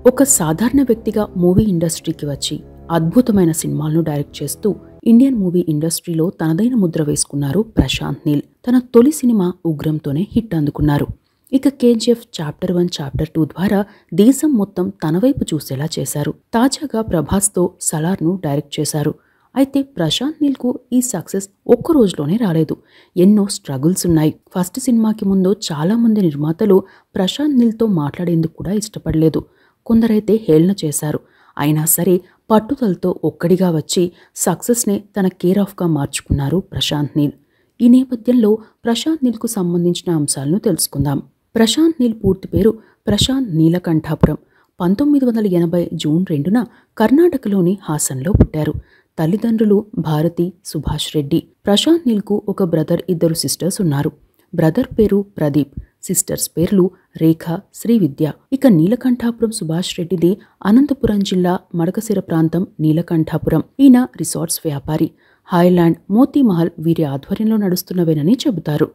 ఒక సాధారణ వ్యక్తిగా మూవీ ఇండస్ట్రీకి వచ్చి అద్భుతమైన సినిమాలను డైరెక్ట్ చేస్తూ ఇండియన్ మూవీ ఇండస్ట్రీలో తనదైన ముద్ర వేసుకున్నారు ప్రశాంత్ నీల్. తన తొలి సినిమా ఉగ్రంతోనే హిట్ అందుకున్నారు. ఇక కేజీఎఫ్ చాప్టర్ 1, చాప్టర్ 2 ద్వారా దేశం మొత్తం తన వైపు చూసేలా చేశారు. తాజాగా ప్రభాస్తో సలార్ను డైరెక్ట్ చేశారు. అయితే ప్రశాంత్ నీల్కు ఈ సక్సెస్ ఒక్క రోజులోనే రాలేదు. ఎన్నో స్ట్రగుల్స్ ఉన్నాయి. ఫస్ట్ సినిమాకి ముందు చాలా మంది నిర్మాతలు ప్రశాంత్ నీల్తో మాట్లాడేందుకు కూడా ఇష్టపడలేదు. కొందరైతే హేళన చేశారు. అయినా సరే పట్టుదలతో ఒక్కడిగా వచ్చి సక్సెస్నే తన కేర్ ఆఫ్గా మార్చుకున్నారు ప్రశాంత్ నీల్. ఈ నేపథ్యంలో ప్రశాంత్ నీల్కు సంబంధించిన అంశాలను తెలుసుకుందాం. ప్రశాంత్ నీల్ పూర్తి పేరు ప్రశాంత్ నీలకంఠాపురం. 1980 జూన్ 2న కర్ణాటకలోని హాసన్లో పుట్టారు. తల్లిదండ్రులు భారతి, సుభాష్ రెడ్డి. ప్రశాంత్ నీల్కు ఒక బ్రదర్, 2 సిస్టర్స్ ఉన్నారు. బ్రదర్ పేరు ప్రదీప్, సిస్టర్స్ పేర్లు రేఖ, శ్రీవిద్య. ఇక నీలకంఠాపురం సుభాష్ రెడ్డిది అనంతపురం జిల్లా మడకసిర ప్రాంతం నీలకంఠాపురం. ఈయన రిసార్ట్స్ వ్యాపారి. హాయ్లాండ్, మోతీమహల్ వీరి ఆధ్వర్యంలో నడుస్తున్నవేనని చెబుతారు.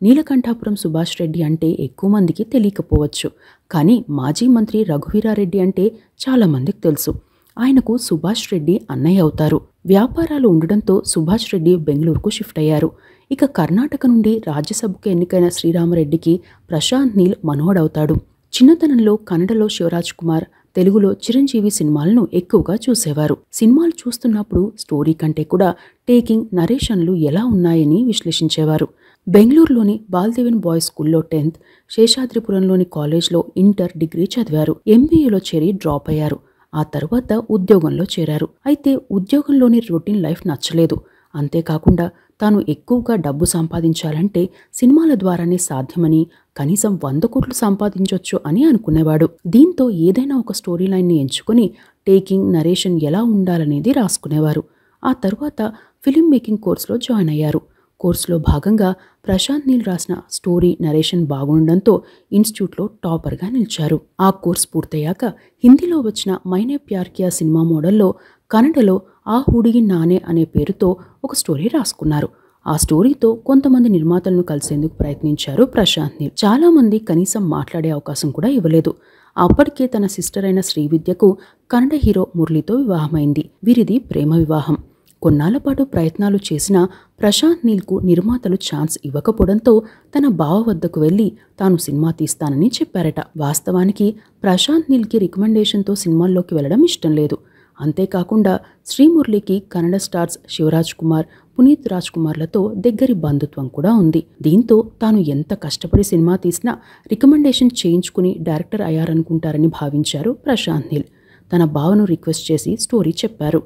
నీలకంఠాపురం సుభాష్ రెడ్డి అంటే ఎక్కువ మందికి తెలియకపోవచ్చు. కానీ మాజీ మంత్రి రఘువీరారెడ్డి అంటే చాలా మందికి తెలుసు. ఆయనకు సుభాష్ రెడ్డి అన్నయ్య అవుతారు. వ్యాపారాలు ఉండడంతో సుభాష్ రెడ్డి బెంగళూరుకు షిఫ్ట్ అయ్యారు. ఇక కర్ణాటక నుండి రాజ్యసభకు ఎన్నికైన శ్రీరామరెడ్డికి ప్రశాంత్ నీల్ మనవడవుతాడు. చిన్నతనంలో కన్నడలో శివరాజ్ కుమార్, తెలుగులో చిరంజీవి సినిమాలను ఎక్కువగా చూసేవారు. సినిమాలు చూస్తున్నప్పుడు స్టోరీ కంటే కూడా టేకింగ్, నరేషన్లు ఎలా ఉన్నాయని విశ్లేషించేవారు. బెంగళూరులోని బాల్దేవన్ బాయ్స్ స్కూల్లో 10th, శేషాద్రిపురంలోని కాలేజ్లో ఇంటర్, డిగ్రీ చదివారు. ఎంబీఏలో చేరి డ్రాప్ అయ్యారు. ఆ తర్వాత ఉద్యోగంలో చేరారు. అయితే ఉద్యోగంలోని రొటీన్ లైఫ్ నచ్చలేదు. అంతేకాకుండా తాను ఎక్కువగా డబ్బు సంపాదించాలంటే సినిమాల ద్వారానే సాధ్యమని, కనీసం 100 కోట్లు సంపాదించొచ్చు అని అనుకునేవాడు. దీంతో ఏదైనా ఒక స్టోరీ లైన్ని ఎంచుకొని టేకింగ్, నరేషన్ ఎలా ఉండాలనేది రాసుకునేవారు. ఆ తర్వాత ఫిలిం మేకింగ్ కోర్సులో జాయిన్ అయ్యారు. కోర్సులో భాగంగా ప్రశాంత్ నీల్ రాసిన స్టోరీ, నరేషన్ బాగుండడంతో ఇన్స్టిట్యూట్లో టాపర్గా నిలిచారు. ఆ కోర్స్ పూర్తయ్యాక హిందీలో వచ్చిన మైనే ప్యార్ కియా సినిమా మోడల్లో కన్నడలో ఆ హుడిగి నానే అనే పేరుతో ఒక స్టోరీ రాసుకున్నారు. ఆ స్టోరీతో కొంతమంది నిర్మాతలను కలిసేందుకు ప్రయత్నించారు ప్రశాంత్ నీల్. చాలా మంది కనీసం మాట్లాడే అవకాశం కూడా ఇవ్వలేదు. అప్పటికే తన సిస్టర్ అయిన శ్రీవిద్యకు కన్నడ హీరో మురళితో వివాహమైంది. వీరిది ప్రేమ వివాహం. కొన్నాళ్ల పాటు ప్రయత్నాలు చేసిన ప్రశాంత్ నీల్కు నిర్మాతలు ఛాన్స్ ఇవ్వకపోవడంతో తన బావ వద్దకు వెళ్లి తాను సినిమా తీస్తానని చెప్పారట. వాస్తవానికి ప్రశాంత్ నీల్కి రికమెండేషన్తో సినిమాల్లోకి వెళ్లడం ఇష్టం లేదు. అంతేకాకుండా శ్రీమురళికి కన్నడ స్టార్స్ శివరాజ్ కుమార్, పునీత్ రాజ్ కుమార్లతో దగ్గరి బంధుత్వం కూడా ఉంది. దీంతో తాను ఎంత కష్టపడి సినిమా తీసినా రికమెండేషన్ చేయించుకుని డైరెక్టర్ అయ్యారనుకుంటారని భావించారు ప్రశాంత్ నీల్. తన బావను రిక్వెస్ట్ చేసి స్టోరీ చెప్పారు.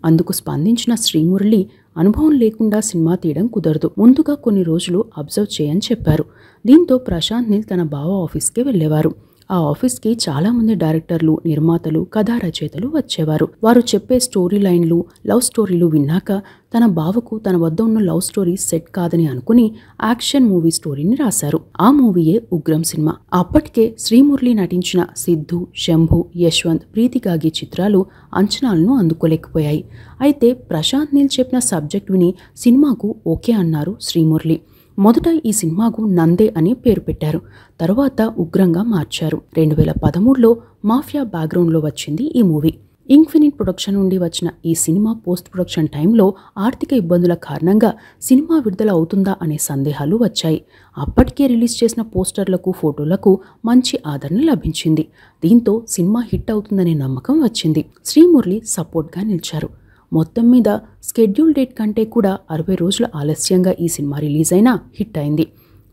అందుకు స్పందించిన శ్రీమురళి అనుభవం లేకుండా సినిమా తీయడం కుదరదు, ముందుగా కొన్ని రోజులు అబ్జర్వ్ చేయని చెప్పారు. దీంతో ప్రశాంత్ నీల్ తన బావ ఆఫీస్కి వెళ్లేవారు. ఆ ఆఫీస్కి చాలా మంది డైరెక్టర్లు, నిర్మాతలు, కథా రచయితలు వచ్చేవారు. వారు చెప్పే స్టోరీ లైన్లు, లవ్ స్టోరీలు విన్నాక తన బావకు తన వద్ద ఉన్న లవ్ స్టోరీ సెట్ కాదని అనుకుని యాక్షన్ మూవీ స్టోరీని రాశారు. ఆ మూవీయే ఉగ్రం సినిమా. అప్పటికే శ్రీమురళి నటించిన సిద్ధు, శంభు, యశ్వంత్, ప్రీతిగాగి చిత్రాలు అంచనాలను అందుకోలేకపోయాయి. అయితే ప్రశాంత్ నీల్ చెప్పిన సబ్జెక్ట్ విని సినిమాకు ఓకే అన్నారు శ్రీమురళి. మొదట ఈ సినిమాకు నందే అని పేరు పెట్టారు. తరువాత ఉగ్రంగా మార్చారు. 2013లో మాఫియా బ్యాక్గ్రౌండ్లో వచ్చింది ఈ మూవీ. ఇన్ఫినిట్ ప్రొడక్షన్ నుండి వచ్చిన ఈ సినిమా పోస్ట్ ప్రొడక్షన్ టైంలో ఆర్థిక ఇబ్బందుల కారణంగా సినిమా విడుదల అవుతుందా అనే సందేహాలు వచ్చాయి. అప్పటికే రిలీజ్ చేసిన పోస్టర్లకు, ఫోటోలకు మంచి ఆదరణ లభించింది. దీంతో సినిమా హిట్ అవుతుందనే నమ్మకం వచ్చింది. శ్రీమురళి సపోర్ట్గా నిలిచారు. మొత్తం మీద స్కెడ్యూల్ డేట్ కంటే కూడా 60 రోజుల ఆలస్యంగా ఈ సినిమా రిలీజ్ అయినా హిట్ అయింది.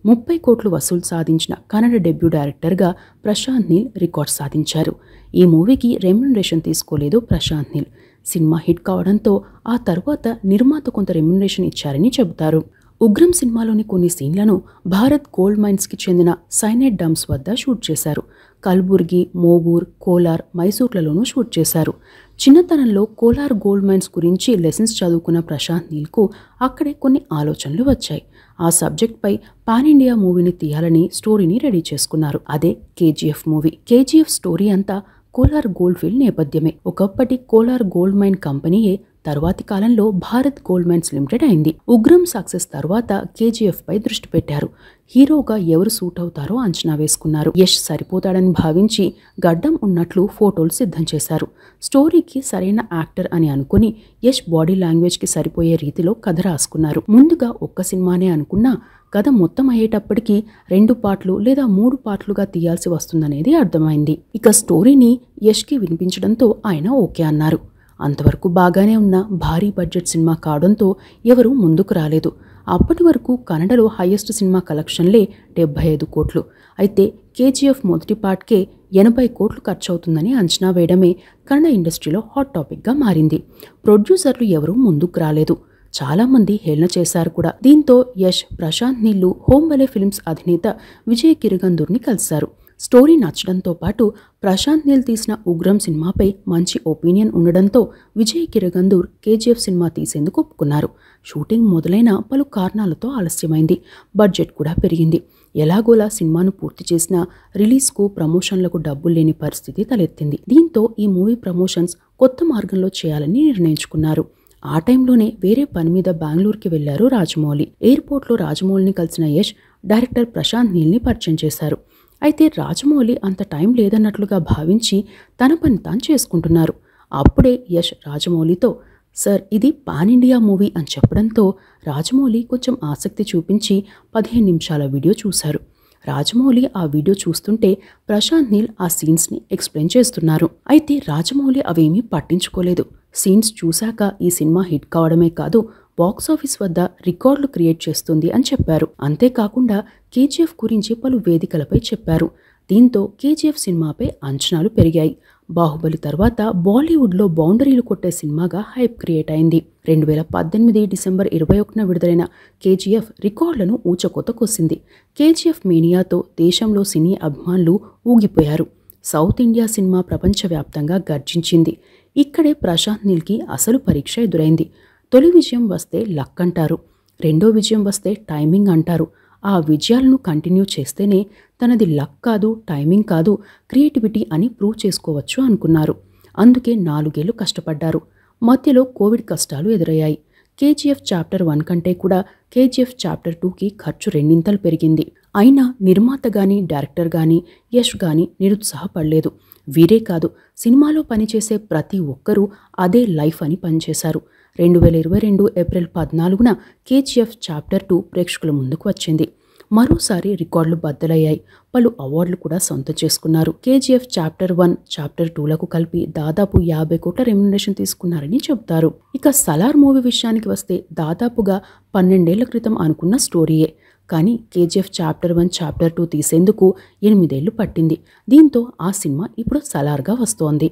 30 కోట్లు వసూలు సాధించిన కన్నడ డెబ్యూ డైరెక్టర్గా ప్రశాంత్ నీల్ రికార్డ్ సాధించారు. ఈ మూవీకి రెమ్యునరేషన్ తీసుకోలేదు ప్రశాంత్ నీల్. సినిమా హిట్ కావడంతో ఆ తర్వాత నిర్మాత కొంత రెమ్యునరేషన్ ఇచ్చారని చెబుతారు. ఉగ్రం సినిమాలోని కొన్ని సీన్లను భారత్ గోల్డ్ మైన్స్కి చెందిన సైనైడ్ డంప్స్ వద్ద షూట్ చేశారు. కల్బుర్గి, మోగూర్, కోలార్, మైసూర్లలోనూ షూట్ చేశారు. చిన్నతనంలో కోలార్ గోల్డ్ మైన్స్ గురించి లెసన్స్ చదువుకున్న ప్రశాంత్ నీల్కు అక్కడే కొన్ని ఆలోచనలు వచ్చాయి. ఆ సబ్జెక్ట్పై పాన్ ఇండియా మూవీని తీయాలని స్టోరీని రెడీ చేసుకున్నారు. అదే కేజీఎఫ్ మూవీ. కేజీఎఫ్ స్టోరీ అంతా కోలార్ గోల్డ్ ఫీల్డ్ నేపథ్యమే. ఒకప్పటి కోలార్ గోల్డ్ మైన్ కంపెనీయే తరువాతి కాలంలో భారత్ గోల్డ్ మైన్స్ లిమిటెడ్ అయింది. ఉగ్రం సక్సెస్ తర్వాత కేజీఎఫ్ పై దృష్టి పెట్టారు. హీరోగా ఎవరు సూట్ అవుతారో అంచనా వేసుకున్నారు. యష్ సరిపోతాడని భావించి గడ్డం ఉన్నట్లు ఫోటోలు సిద్ధం చేశారు. స్టోరీకి సరైన యాక్టర్ అని అనుకుని యష్ బాడీ లాంగ్వేజ్ కి సరిపోయే రీతిలో కథ రాసుకున్నారు. ముందుగా ఒక్క సినిమానే అనుకున్నా కథ మొత్తం అయ్యేటప్పటికి 2 పార్ట్లు లేదా 3 పార్ట్లుగా తీయాల్సి వస్తుందనేది అర్థమైంది. ఇక స్టోరీని యష్కి వినిపించడంతో ఆయన ఓకే అన్నారు. అంతవరకు బాగానే ఉన్న భారీ బడ్జెట్ సినిమా కావడంతో ఎవరూ ముందుకు రాలేదు. అప్పటి వరకు కన్నడలో హైయెస్ట్ సినిమా కలెక్షన్లే 75 కోట్లు. అయితే కేజీఎఫ్ మొదటి పార్ట్కే 80 కోట్లు ఖర్చవుతుందని అంచనా వేయడమే కన్నడ ఇండస్ట్రీలో హాట్ టాపిక్గా మారింది. ప్రొడ్యూసర్లు ఎవరూ ముందుకు రాలేదు. చాలామంది హేళన చేశారు కూడా. దీంతో యష్, ప్రశాంత్ నీల్ హోంబలే ఫిల్మ్స్ అధినేత విజయ్ కిరగందూర్ని కలిశారు. స్టోరీ నచ్చడంతో పాటు ప్రశాంత్ నీల్ తీసిన ఉగ్రం సినిమాపై మంచి ఒపీనియన్ ఉండడంతో విజయ్ కిరగందూర్ కేజీఎఫ్ సినిమా తీసేందుకు ఒప్పుకున్నారు. షూటింగ్ మొదలైన పలు కారణాలతో ఆలస్యమైంది. బడ్జెట్ కూడా పెరిగింది. ఎలాగోలా సినిమాను పూర్తి చేసినా రిలీజ్కు, ప్రమోషన్లకు డబ్బులు లేని పరిస్థితి తలెత్తింది. దీంతో ఈ మూవీ ప్రమోషన్స్ కొత్త మార్గంలో చేయాలని నిర్ణయించుకున్నారు. ఆ టైంలోనే వేరే పని మీద బెంగళూరుకి వెళ్లారు రాజమౌళి. ఎయిర్పోర్ట్లో రాజమౌళిని కలిసిన యష్ డైరెక్టర్ ప్రశాంత్ నీల్ని పరిచయం చేశారు. అయితే రాజమౌళి అంత టైం లేదన్నట్లుగా భావించి తన పని తాను చేసుకుంటున్నారు. అప్పుడే యష్ రాజమౌళితో సార్ ఇది పాన్ ఇండియా మూవీ అని చెప్పడంతో రాజమౌళి కొంచెం ఆసక్తి చూపించి 15 నిమిషాల వీడియో చూశారు. రాజమౌళి ఆ వీడియో చూస్తుంటే ప్రశాంత్ నీల్ ఆ సీన్స్ని ఎక్స్ప్లెయిన్ చేస్తున్నారు. అయితే రాజమౌళి అవేమీ పట్టించుకోలేదు. సీన్స్ చూశాక ఈ సినిమా హిట్ కావడమే కాదు, బాక్సాఫీస్ వద్ద రికార్డులు క్రియేట్ చేస్తుంది అని చెప్పారు. అంతేకాకుండా కేజీఎఫ్ గురించి పలు వేదికలపై చెప్పారు. దీంతో కేజీఎఫ్ సినిమాపై అంచనాలు పెరిగాయి. బాహుబలి తర్వాత బాలీవుడ్లో బౌండరీలు కొట్టే సినిమాగా హైప్ క్రియేట్ అయింది. 2018 డిసెంబర్ 21న విడుదలైన కేజీఎఫ్ రికార్డులను ఊచకోత కొసింది. కేజీఎఫ్ మేనియాతో దేశంలో సినీ అభిమానులు ఊగిపోయారు. సౌత్ ఇండియా సినిమా ప్రపంచవ్యాప్తంగా గర్జించింది. ఇక్కడే ప్రశాంత్ నీల్కి అసలు పరీక్ష ఎదురైంది. తొలి విజయం వస్తే లక్ అంటారు, రెండో విజయం వస్తే టైమింగ్ అంటారు. ఆ విజయాలను కంటిన్యూ చేస్తేనే తనది లక్ కాదు, టైమింగ్ కాదు, క్రియేటివిటీ అని ప్రూవ్ చేసుకోవచ్చు అనుకున్నారు. అందుకే 4 ఏళ్లు కష్టపడ్డారు. మధ్యలో కోవిడ్ కష్టాలు ఎదురయ్యాయి. కేజీఎఫ్ చాప్టర్ 1 కంటే కూడా కేజీఎఫ్ చాప్టర్ 2కి ఖర్చు 2 పెరిగింది. అయినా నిర్మాత గాని, డైరెక్టర్ గాని, యష్ గాని నిరుత్సాహపడలేదు. వీరే కాదు, సినిమాలో పనిచేసే ప్రతి ఒక్కరూ అదే లైఫ్ అని పనిచేశారు. 2022 ఏప్రిల్ 14న కేజీఎఫ్ చాప్టర్ 2 ప్రేక్షకుల ముందుకు వచ్చింది. మరోసారి రికార్డులు బద్దలయ్యాయి. పలు అవార్డులు కూడా సొంతం చేసుకున్నారు. కేజీఎఫ్ చాప్టర్ 1, చాప్టర్ 2లకు కలిపి దాదాపు 50 కోట్ల రెమ్యునరేషన్ తీసుకున్నారని చెబుతారు. ఇక సలార్ మూవీ విషయానికి వస్తే దాదాపుగా 12 ఏళ్ల క్రితం అనుకున్న స్టోరీయే. కానీ కేజీఎఫ్ చాప్టర్ 1, చాప్టర్ 2 తీసేందుకు 8 ఏళ్లు పట్టింది. దీంతో ఆ సినిమా ఇప్పుడు సలార్గా వస్తోంది.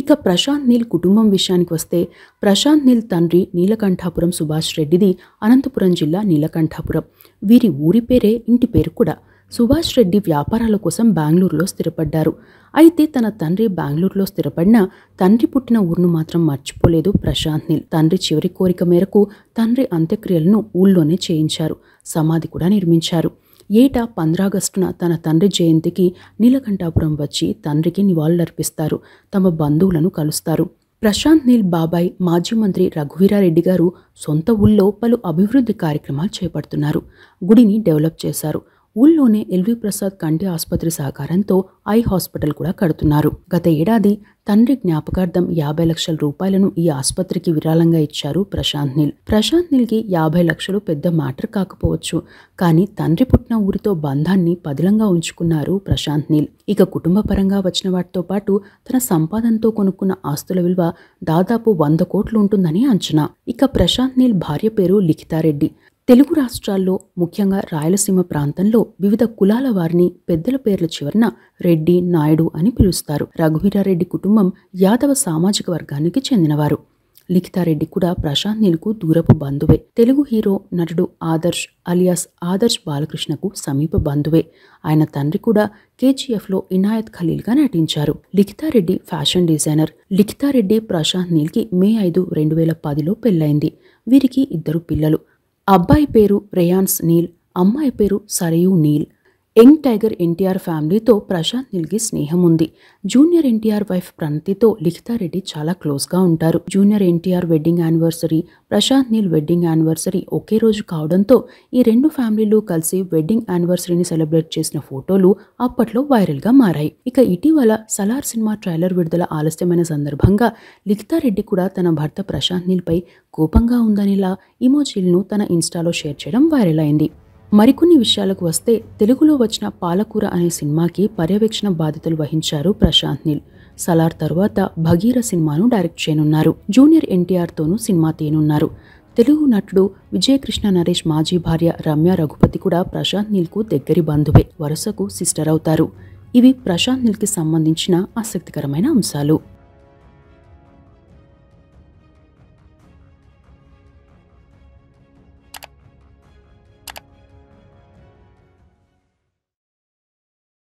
ఇక ప్రశాంత్ నీల్ కుటుంబం విషయానికి వస్తే ప్రశాంత్ నీల్ తండ్రి నీలకంఠాపురం సుభాష్ రెడ్డిది అనంతపురం జిల్లా నీలకంఠాపురం. వీరి ఊరి పేరే ఇంటి పేరు కూడా. సుభాష్ రెడ్డి వ్యాపారాల కోసం బెంగళూరులో స్థిరపడ్డారు. అయితే తన తండ్రి బెంగళూరులో స్థిరపడినా తండ్రి పుట్టిన ఊరును మాత్రం మర్చిపోలేదు ప్రశాంత్ నీల్. తండ్రి చివరి కోరిక మేరకు తండ్రి అంత్యక్రియలను ఊళ్ళోనే చేయించారు. సమాధి కూడా నిర్మించారు. ఏటా 15 ఆగస్టున తన తండ్రి జయంతికి నీలకంఠాపురం వచ్చి తండ్రికి నివాళులర్పిస్తారు. తమ బంధువులను కలుస్తారు. ప్రశాంత్ నీల్ బాబాయ్ మాజీ మంత్రి రఘువీరారెడ్డి గారు సొంత ఊళ్ళో పలు అభివృద్ధి కార్యక్రమాలు చేపడుతున్నారు. గుడిని డెవలప్ చేశారు. ఊళ్ళోనే ఎల్వి ప్రసాద్ కంటి ఆసుపత్రి సహకారంతో ఐ హాస్పిటల్ కూడా కడుతున్నారు. గత ఏడాది తండ్రి జ్ఞాపకార్థం 50 లక్షల రూపాయలను ఈ ఆసుపత్రికి విరాళంగా ఇచ్చారు ప్రశాంత్ నీల్. ప్రశాంత్ నీల్కి 50 లక్షలు పెద్ద మ్యాటర్ కాకపోవచ్చు, కానీ తండ్రి పుట్టిన ఊరితో బంధాన్ని పదిలంగా ఉంచుకున్నారు ప్రశాంత్ నీల్. ఇక కుటుంబ పరంగా వచ్చిన వాటితో పాటు తన సంపాదనతో కొనుక్కున్న ఆస్తుల విలువ దాదాపు 100 కోట్లు ఉంటుందని అంచనా. ఇక ప్రశాంత్ నీల్ భార్య పేరు లిఖితారెడ్డి. తెలుగు రాష్ట్రాల్లో ముఖ్యంగా రాయలసీమ ప్రాంతంలో వివిధ కులాల వారిని పెద్దల పేర్ల చివరన రెడ్డి, నాయుడు అని పిలుస్తారు. రఘువీరారెడ్డి కుటుంబం యాదవ సామాజిక వర్గానికి చెందినవారు. లిఖితారెడ్డి కూడా ప్రశాంత్ నీల్కు దూరపు బంధువే. తెలుగు హీరో నటుడు ఆదర్శ్ అలియాస్ ఆదర్శ్ బాలకృష్ణకు సమీప బంధువే. ఆయన తండ్రి కూడా కేజీఎఫ్లో ఇనాయత్ ఖలీల్గా నటించారు. Likhitha Reddy fashion designer. లిఖితారెడ్డి ప్రశాంత్ నీల్కి మే 5, 2010లో పెళ్లైంది. వీరికి 2 పిల్లలు. అబ్బాయి పేరు రేయాన్స్ నీల్, అమ్మాయి పేరు సరయూ నీల్. యంగ్ టైగర్ ఎన్టీఆర్ ఫ్యామిలీతో ప్రశాంత్ నీల్కి స్నేహం ఉంది. జూనియర్ ఎన్టీఆర్ వైఫ్ ప్రణతితో లిఖితారెడ్డి చాలా క్లోజ్గా ఉంటారు. Junior NTR wedding anniversary, Prashanth Neel wedding anniversary ఒకే రోజు కావడంతో ఈ రెండు ఫ్యామిలీలు కలిసి వెడ్డింగ్ యానివర్సరీని సెలబ్రేట్ చేసిన ఫోటోలు అప్పట్లో వైరల్గా మారాయి. ఇక ఇటీవల సలార్ సినిమా ట్రైలర్ విడుదల ఆలస్యమైన సందర్భంగా లిఖితారెడ్డి కూడా తన భర్త ప్రశాంత్ నీల్పై కోపంగా ఉందనేలా ఇమోజీలను తన ఇన్స్టాలో షేర్ చేయడం వైరల్ అయింది. మరికొన్ని విషయాలకు వస్తే, తెలుగులో వచ్చిన పాలకూర అనే సినిమాకి పర్యవేక్షణ బాధ్యతలు వహించారు ప్రశాంత్ నీల్. సలార్ తర్వాత భగీర సినిమాను డైరెక్ట్ చేయనున్నారు. జూనియర్ ఎన్టీఆర్తోనూ సినిమా తీయనున్నారు. తెలుగు నటుడు విజయకృష్ణ నరేష్ మాజీ భార్య రమ్య రఘుపతి కూడా ప్రశాంత్ నీల్కు దగ్గరి బంధువే, వరుసకు సిస్టర్ అవుతారు. ఇవి ప్రశాంత్ నీల్కి సంబంధించిన ఆసక్తికరమైన అంశాలు.